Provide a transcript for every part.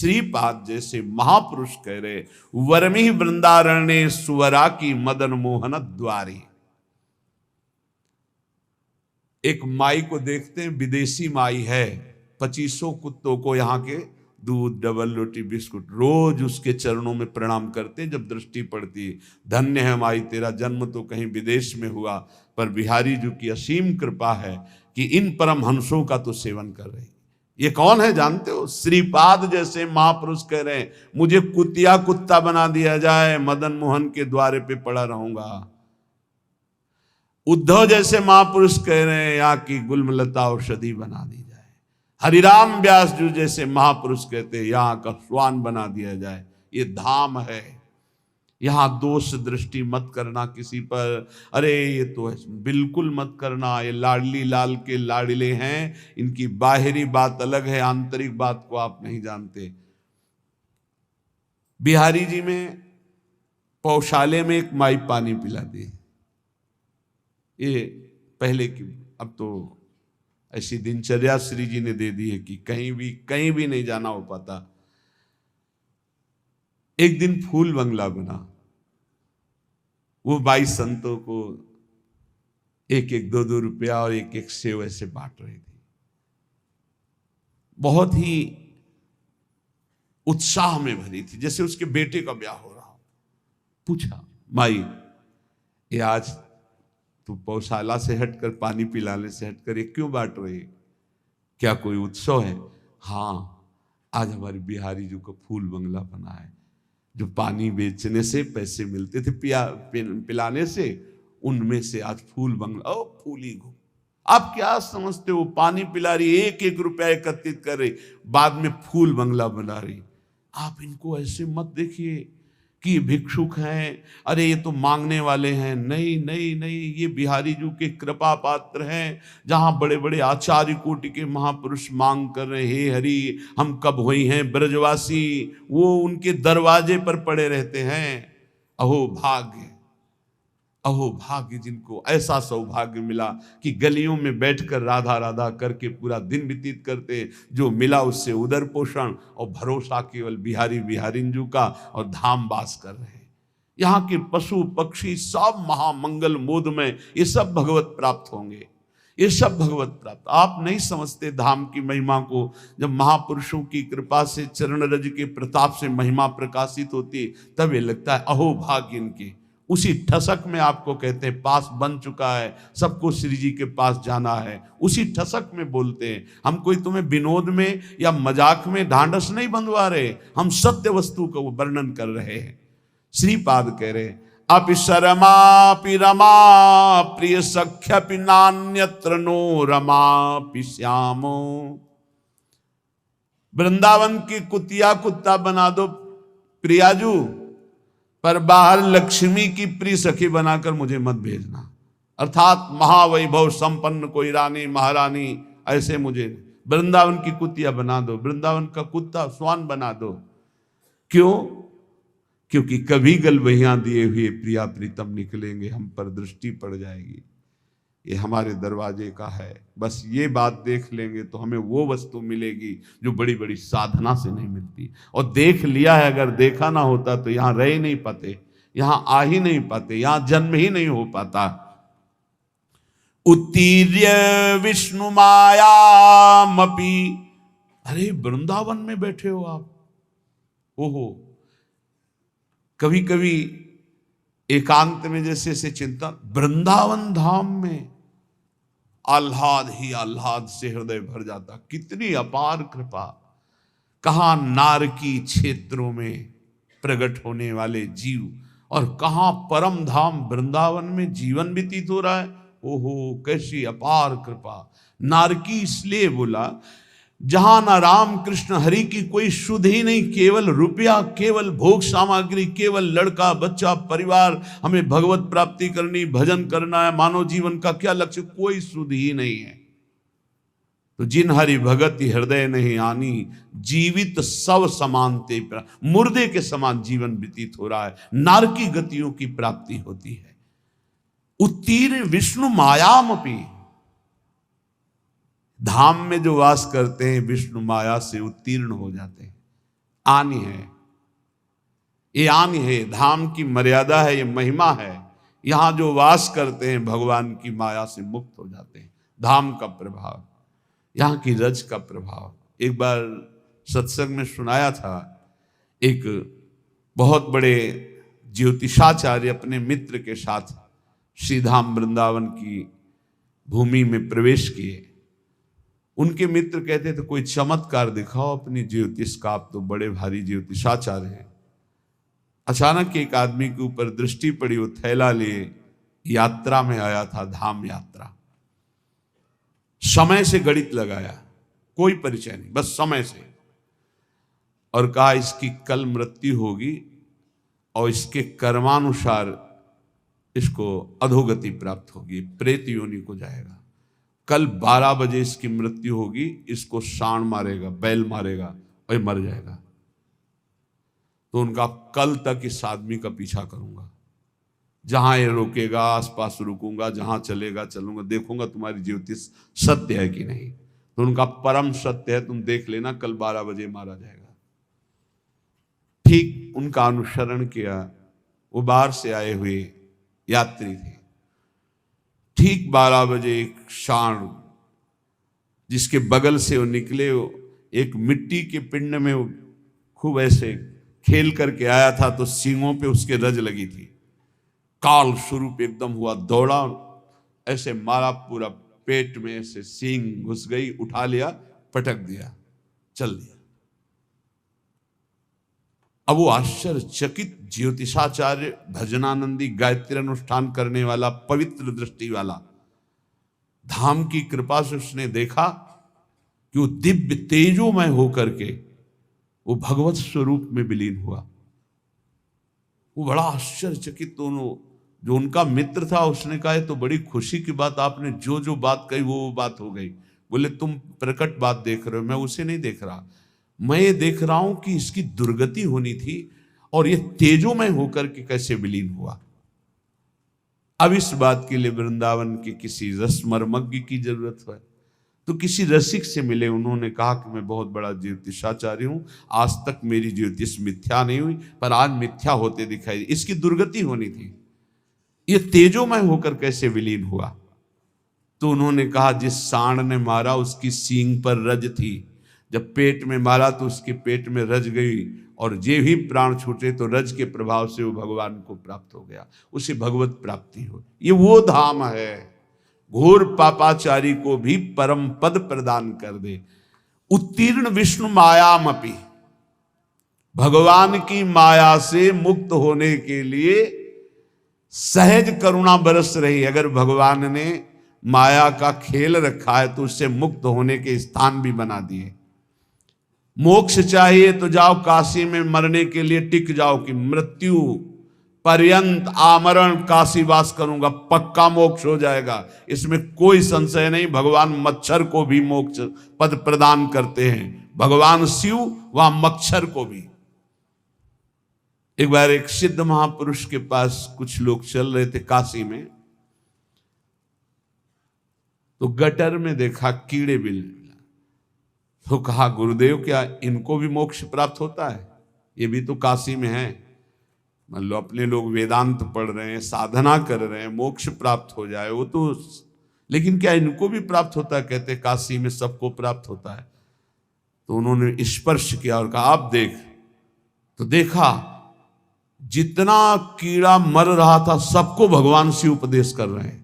श्रीपाद जैसे महापुरुष कह रहे, वर्मी वृंदारण्य सुवरा की मदन मोहन द्वारी। एक माई को देखते हैं, विदेशी माई है, 2500 कुत्तों को यहाँ के दूध, डबल रोटी, बिस्कुट, रोज उसके चरणों में प्रणाम करते हैं जब दृष्टि पड़ती है। धन्य है माई, तेरा जन्म तो कहीं विदेश में हुआ, पर बिहारी जी की असीम कृपा है कि इन परमहंसों का तो सेवन कर रही। ये कौन है जानते हो? श्रीपाद जैसे महापुरुष कह रहे हैं, मुझे कुतिया कुत्ता बना दिया जाए, मदन मोहन के द्वारे पे पड़ा रहूंगा। उद्धव जैसे महापुरुष कह रहे हैं, यहाँ की गुलमलता औषधि बना दी जाए। हरिराम व्यास जी जैसे महापुरुष कहते हैं, यहाँ का स्वान बना दिया जाए। ये धाम है, यहाँ दोष दृष्टि मत करना किसी पर, अरे ये तो है, बिल्कुल मत करना। ये लाडली लाल के लाडले हैं, इनकी बाहरी बात अलग है, आंतरिक बात को आप नहीं जानते। बिहारी जी में पौशाले में एक माई पानी पिलाती है। ये पहले की, अब तो ऐसी दिनचर्या श्री जी ने दे दी है कि कहीं भी नहीं जाना हो पाता। एक दिन फूल बंगला बना, वो 22 संतों को 1-1, 2-2 रुपया और 1-1 सेव ऐसे बांट रही थी। बहुत ही उत्साह में भरी थी, जैसे उसके बेटे का ब्याह हो रहा हो। पूछा, माई ये आज तू पौशाला से हटकर, पानी पिलाने से हटकर ये क्यों बांट रही? क्या कोई उत्सव है? हाँ, आज हमारे बिहारी जी को फूल बंगला बना है। जो पानी बेचने से पैसे मिलते थे पिलाने से, उनमें से आज फूल बंगला। ओ फूली घूम, आप क्या समझते हो? पानी पिला रही, 1-1 रुपया एकत्रित कर रही, बाद में फूल बंगला बना रही। आप इनको ऐसे मत देखिए कि भिक्षुक हैं, अरे ये तो मांगने वाले हैं। नहीं नहीं नहीं, ये बिहारी जी के कृपा पात्र हैं। जहां बड़े बड़े आचार्य कोटि के महापुरुष मांग कर रहे, हे हरि हम कब हुई हैं ब्रजवासी, वो उनके दरवाजे पर पड़े रहते हैं। अहो भाग्य, अहो भाग्य जिनको ऐसा सौभाग्य मिला कि गलियों में बैठकर राधा राधा करके पूरा दिन व्यतीत करते। जो मिला उससे उदर पोषण और भरोसा केवल बिहारी बिहारिंजू का, और धाम वास कर रहे हैं। यहाँ के पशु पक्षी सब महामंगल मोद में, ये सब भगवत प्राप्त होंगे, ये सब भगवत प्राप्त। आप नहीं समझते धाम की महिमा को। जब महापुरुषों की कृपा से, चरण रज के प्रताप से महिमा प्रकाशित होती, तब ये लगता है अहो भाग्य इनके। उसी ठसक में आपको कहते हैं पास बन चुका है, सबको श्री जी के पास जाना है, उसी ठसक में बोलते हैं। हम कोई तुम्हें विनोद में या मजाक में ढांढस नहीं बंधवा रहे, हम सत्य वस्तु का वर्णन कर रहे हैं। श्रीपाद कह रहे, अपि शरमापि रमा प्रिय सख्यपि नान्यत्र नो रमापि श्यामो। वृंदावन की कुतिया कुत्ता बना दो प्रियाजू, पर बाहर लक्ष्मी की प्रिय सखी बनाकर मुझे मत भेजना। अर्थात महावैभव संपन्न कोई रानी महारानी ऐसे मुझे वृंदावन की कुतिया बना दो, वृंदावन का कुत्ता स्वान बना दो। क्यों? क्योंकि कभी गलबहियां दिए हुए प्रिया प्रीतम निकलेंगे, हम पर दृष्टि पड़ जाएगी। ये हमारे दरवाजे का है, बस ये बात देख लेंगे तो हमें वो वस्तु मिलेगी जो बड़ी बड़ी साधना से नहीं मिलती। और देख लिया है, अगर देखा ना होता तो यहां रह ही नहीं पाते, यहां आ ही नहीं पाते, यहां जन्म ही नहीं हो पाता। उत्तीर्य विष्णु मायामपि, अरे वृंदावन में बैठे हो आप, ओहो। कभी कभी एकांत में जैसे से चिंतन, वृंदावन धाम में आह्लाद ही आह्लाद से हृदय भर जाता। कितनी अपार कृपा। कहां नारकी क्षेत्रों में प्रकट होने वाले जीव, और कहां परम धाम वृंदावन में जीवन व्यतीत हो रहा है। ओहो कैसी अपार कृपा। नारकी इसलिए बोला जहां ना राम कृष्ण हरि की कोई शुद्ध ही नहीं, केवल रुपया, केवल भोग सामग्री, केवल लड़का बच्चा परिवार, हमें भगवत प्राप्ति करनी, भजन करना है, मानव जीवन का क्या लक्ष्य, कोई शुद्ध ही नहीं है। तो जिन हरि भगति हृदय नहीं आनी, जीवित सब समानते, मुर्दे के समान जीवन व्यतीत हो रहा है। नारकी गतियों की प्राप्ति होती है। उत्तीर्ण विष्णु मायामपि, धाम में जो वास करते हैं विष्णु माया से उत्तीर्ण हो जाते हैं। आन है, ये आन है, धाम की मर्यादा है, ये महिमा है। यहां जो वास करते हैं भगवान की माया से मुक्त हो जाते हैं। धाम का प्रभाव, यहाँ की रज का प्रभाव। एक बार सत्संग में सुनाया था, एक बहुत बड़े ज्योतिषाचार्य अपने मित्र के साथ श्रीधाम वृंदावन की भूमि में प्रवेश किए। उनके मित्र कहते थे कोई चमत्कार दिखाओ अपनी ज्योतिष का, आप तो बड़े भारी ज्योतिषाचार्य हैं। अचानक एक आदमी के ऊपर दृष्टि पड़ी, वो थैला लिए यात्रा में आया था, धाम यात्रा। समय से गणित लगाया, कोई परिचय नहीं, बस समय से, और कहा इसकी कल मृत्यु होगी और इसके कर्मानुसार इसको अधोगति प्राप्त होगी, प्रेत योनि को जाएगा। कल 12 बजे इसकी मृत्यु होगी, इसको सांड मारेगा, बैल मारेगा और ये मर जाएगा। तो उनका कल तक इस आदमी का पीछा करूंगा, जहां ये रोकेगा आसपास रुकूंगा, जहां चलेगा चलूंगा, देखूंगा तुम्हारी ज्योतिष सत्य है कि नहीं। तो उनका परम सत्य है, तुम देख लेना कल 12 बजे मारा जाएगा। ठीक उनका अनुसरण किया। वो बाहर से आए हुए यात्री थे। ठीक 12 बजे एक सांड जिसके बगल से वो निकले, एक मिट्टी के पिंड में वो खूब ऐसे खेल करके आया था, तो सींगों पे उसके रज लगी थी। काल स्वरूप एकदम हुआ, दौड़ा, ऐसे मारा, पूरा पेट में ऐसे सींग घुस गई, उठा लिया, पटक दिया, चल दिया। अब वो आश्चर्यचकित ज्योतिषाचार्य, भजनानंदी, गायत्री अनुष्ठान करने वाला, पवित्र दृष्टि वाला, धाम की कृपा से उसने देखा कि वो दिव्य तेजोमय होकर के वो भगवत स्वरूप में विलीन हुआ। वो बड़ा आश्चर्यचकित, दोनों जो उनका मित्र था उसने कहा तो बड़ी खुशी की बात, आपने जो जो बात कही वो बात हो गई। बोले तुम प्रकट बात देख रहे हो, मैं उसे नहीं देख रहा, मैं ये देख रहा हूं कि इसकी दुर्गति होनी थी और ये तेजोमय होकर के कैसे विलीन हुआ। अब इस बात के लिए वृंदावन के किसी रसमर्मज्ञ की जरूरत है। तो किसी रसिक से मिले, उन्होंने कहा कि मैं बहुत बड़ा ज्योतिषाचार्य हूं, आज तक मेरी ज्योतिष मिथ्या नहीं हुई, पर आज मिथ्या होते दिखाई, इसकी दुर्गति होनी थी, ये तेजोमय होकर कैसे विलीन हुआ। तो उन्होंने कहा जिस सांड ने मारा उसकी सींग पर रज थी, जब पेट में मारा तो उसके पेट में रज गई, और जे ही प्राण छूटे तो रज के प्रभाव से वो भगवान को प्राप्त हो गया, उसे भगवत प्राप्ति हो। ये वो धाम है, घोर पापाचारी को भी परम पद प्रदान कर दे। उत्तीर्ण विष्णु मायामपि, भगवान की माया से मुक्त होने के लिए सहज करुणा बरस रही। अगर भगवान ने माया का खेल रखा है तो उससे मुक्त होने के स्थान भी बना दिए। मोक्ष चाहिए तो जाओ काशी में, मरने के लिए टिक जाओ कि मृत्यु पर्यंत आमरण काशीवास करूंगा, पक्का मोक्ष हो जाएगा, इसमें कोई संशय नहीं। भगवान मच्छर को भी मोक्ष पद प्रदान करते हैं, भगवान शिव वहां मच्छर को भी। एक बार एक सिद्ध महापुरुष के पास कुछ लोग चल रहे थे काशी में, तो गटर में देखा कीड़े बिल, तो कहा गुरुदेव क्या इनको भी मोक्ष प्राप्त होता है? ये भी तो काशी में है। मान लो अपने लोग वेदांत पढ़ रहे हैं, साधना कर रहे हैं, मोक्ष प्राप्त हो जाए वो तो, लेकिन क्या इनको भी प्राप्त होता है? कहते काशी में सबको प्राप्त होता है। तो उन्होंने स्पर्श किया और कहा आप देख। तो देखा जितना कीड़ा मर रहा था सबको भगवान शिव उपदेश कर रहे हैं,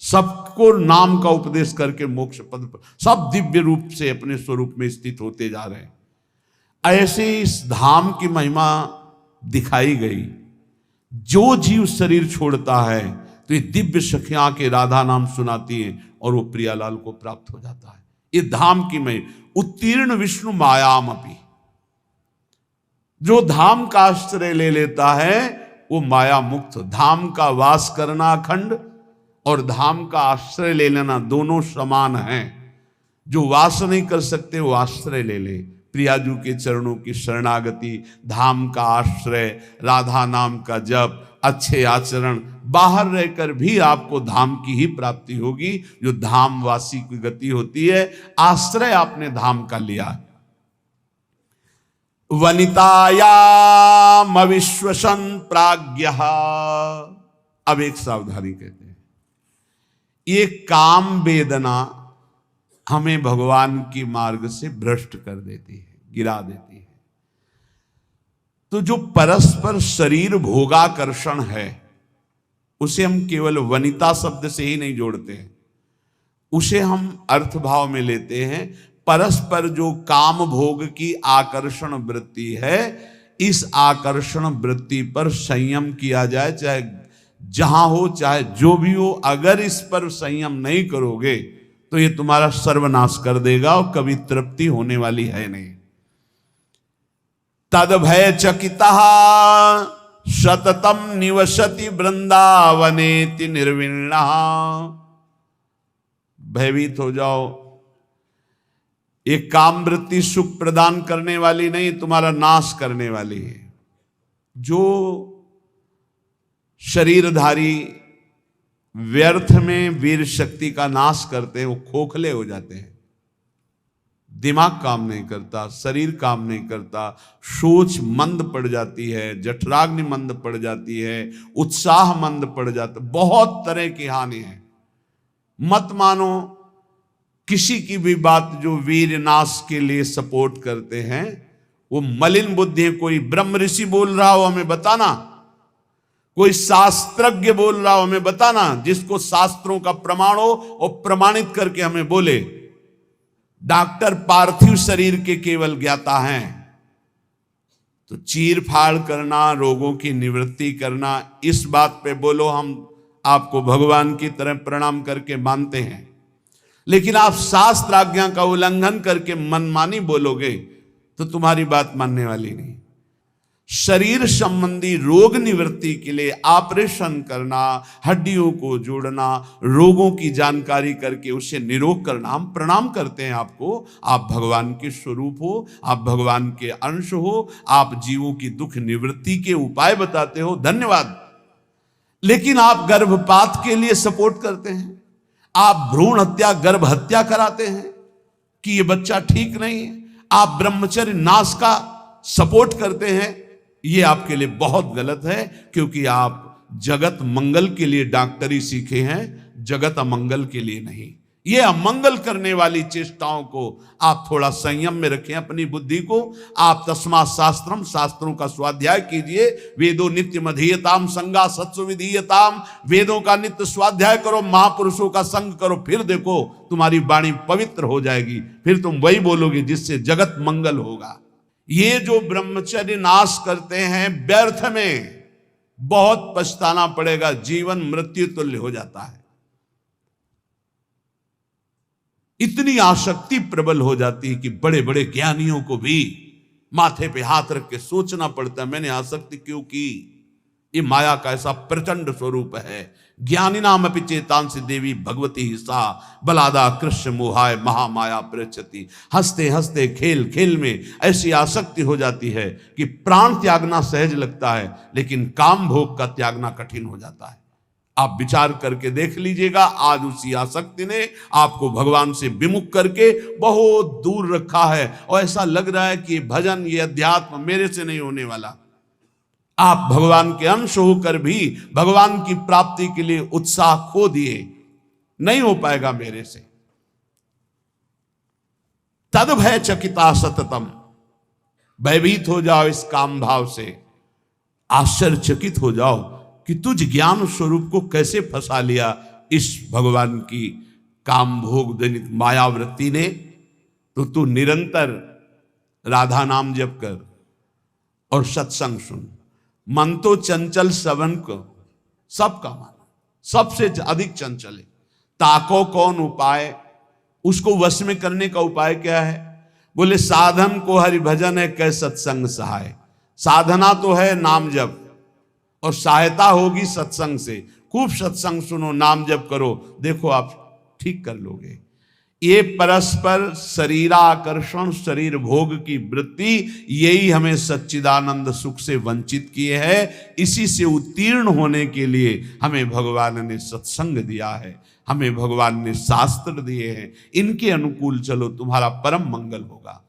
सबको नाम का उपदेश करके मोक्ष पद पर सब दिव्य रूप से अपने स्वरूप में स्थित होते जा रहे हैं। ऐसे इस धाम की महिमा दिखाई गई। जो जीव शरीर छोड़ता है तो ये दिव्य सखियां के राधा नाम सुनाती हैं और वो प्रियालाल को प्राप्त हो जाता है। ये धाम की महिमा। उत्तीर्ण विष्णु मायामपि, जो धाम का आश्रय ले लेता है वो माया मुक्त। धाम का वास करना अखंड और धाम का आश्रय ले लेना दोनों समान हैं। जो वास नहीं कर सकते वो आश्रय ले ले। प्रियाजू के चरणों की शरणागति, धाम का आश्रय, राधा नाम का जप, अच्छे आचरण, बाहर रहकर भी आपको धाम की ही प्राप्ति होगी, जो धामवासी की गति होती है। आश्रय आपने धाम का लिया। वनितायाम अविश्वसन प्राज्ञः। अब एक सावधानी कहते हैं, ये काम वेदना हमें भगवान की मार्ग से भ्रष्ट कर देती है, गिरा देती है। तो जो परस्पर शरीर भोगाकर्षण है उसे हम केवल वनिता शब्द से ही नहीं जोड़ते हैं, उसे हम अर्थ भाव में लेते हैं। परस्पर जो काम भोग की आकर्षण वृत्ति है, इस आकर्षण वृत्ति पर संयम किया जाए, चाहे जहां हो चाहे जो भी हो। अगर इस पर संयम नहीं करोगे तो ये तुम्हारा सर्वनाश कर देगा और कभी तृप्ति होने वाली है नहीं। तद भय चकितः सततम निवसति वृंदावनेति निर्विण्णः। भयभीत हो जाओ, ये काम वृत्ति सुख प्रदान करने वाली नहीं, तुम्हारा नाश करने वाली है। जो शरीरधारी व्यर्थ में वीर शक्ति का नाश करते हैं वो खोखले हो जाते हैं, दिमाग काम नहीं करता, शरीर काम नहीं करता, सोच मंद पड़ जाती है, जठराग्नि मंद पड़ जाती है, उत्साह मंद पड़ जाता, बहुत तरह की हानि है। मत मानो किसी की भी बात जो वीर नाश के लिए सपोर्ट करते हैं, वो मलिन बुद्धि है। कोई ब्रह्म ऋषि बोल रहा हो हमें बताना, कोई शास्त्रज्ञ बोल रहा हो हमें बताना, जिसको शास्त्रों का प्रमाण हो और प्रमाणित करके हमें बोले। डॉक्टर पार्थिव शरीर के केवल ज्ञाता हैं, तो चीर फाड़ करना, रोगों की निवृत्ति करना, इस बात पे बोलो हम आपको भगवान की तरह प्रणाम करके मानते हैं। लेकिन आप शास्त्र आज्ञा का उल्लंघन करके मनमानी बोलोगे तो तुम्हारी बात मानने वाली नहीं। शरीर संबंधी रोग निवृत्ति के लिए ऑपरेशन करना, हड्डियों को जोड़ना, रोगों की जानकारी करके उसे निरोग करना, हम प्रणाम करते हैं आपको। आप भगवान के स्वरूप हो, आप भगवान के अंश हो, आप जीवों की दुख निवृत्ति के उपाय बताते हो, धन्यवाद। लेकिन आप गर्भपात के लिए सपोर्ट करते हैं, आप भ्रूण हत्या, गर्भ हत्या कराते हैं कि ये बच्चा ठीक नहीं है, आप ब्रह्मचर्य नाश का सपोर्ट करते हैं। ये आपके लिए बहुत गलत है, क्योंकि आप जगत मंगल के लिए डॉक्टरी सीखे हैं, जगत अमंगल के लिए नहीं। ये अमंगल करने वाली चेष्टाओं को आप थोड़ा संयम में रखें अपनी बुद्धि को। आप तस्मात् शास्त्रम, शास्त्रों का स्वाध्याय कीजिए। वेदो नित्यम अधीयताम संगा सत्सु विधीयताम, वेदों का नित्य स्वाध्याय करो, महापुरुषों का संग करो, फिर देखो तुम्हारी वाणी पवित्र हो जाएगी, फिर तुम वही बोलोगे जिससे जगत मंगल होगा। ये जो ब्रह्मचर्य नाश करते हैं व्यर्थ में, बहुत पछताना पड़ेगा, जीवन मृत्यु तुल्य हो जाता है। इतनी आसक्ति प्रबल हो जाती है कि बड़े बड़े ज्ञानियों को भी माथे पे हाथ रख के सोचना पड़ता है, मैंने आसक्ति क्यों की। ये माया का ऐसा प्रचंड स्वरूप है। ज्ञानी नाम अपि चेतांसि देवी भगवती ही सा बलादा कृष्ण मोहाय महामाया प्रचति। हंसते हंसते खेल खेल में ऐसी आसक्ति हो जाती है कि प्राण त्यागना सहज लगता है, लेकिन काम भोग का त्यागना कठिन हो जाता है। आप विचार करके देख लीजिएगा, आज उसी आसक्ति ने आपको भगवान से विमुख करके बहुत दूर रखा है, और ऐसा लग रहा है कि भजन, ये अध्यात्म मेरे से नहीं होने वाला। आप भगवान के अंश होकर भी भगवान की प्राप्ति के लिए उत्साह खो दिए, नहीं हो पाएगा मेरे से। तद भय चकिता सततम, भयभीत हो जाओ इस काम भाव से, आश्चर्यचकित हो जाओ कि तुझ ज्ञान स्वरूप को कैसे फंसा लिया इस भगवान की काम भोग जनित मायावृत्ति ने। तो तू निरंतर राधा नाम जप कर और सत्संग सुन। मन तो चंचल श्रवण को सबका मन सबसे अधिक चंचल है। ताको कौन उपाय, उसको वश में करने का उपाय क्या है? बोले साधन को हरि भजन है, कै सत्संग सहाय। साधना तो है नाम जप, और सहायता होगी सत्संग से। खूब सत्संग सुनो, नाम जप करो, देखो आप ठीक कर लोगे। ये परस्पर शरीराकर्षण, शरीर भोग की वृत्ति, यही हमें सच्चिदानंद सुख से वंचित किए है। इसी से उत्तीर्ण होने के लिए हमें भगवान ने सत्संग दिया है, हमें भगवान ने शास्त्र दिए हैं। इनके अनुकूल चलो, तुम्हारा परम मंगल होगा।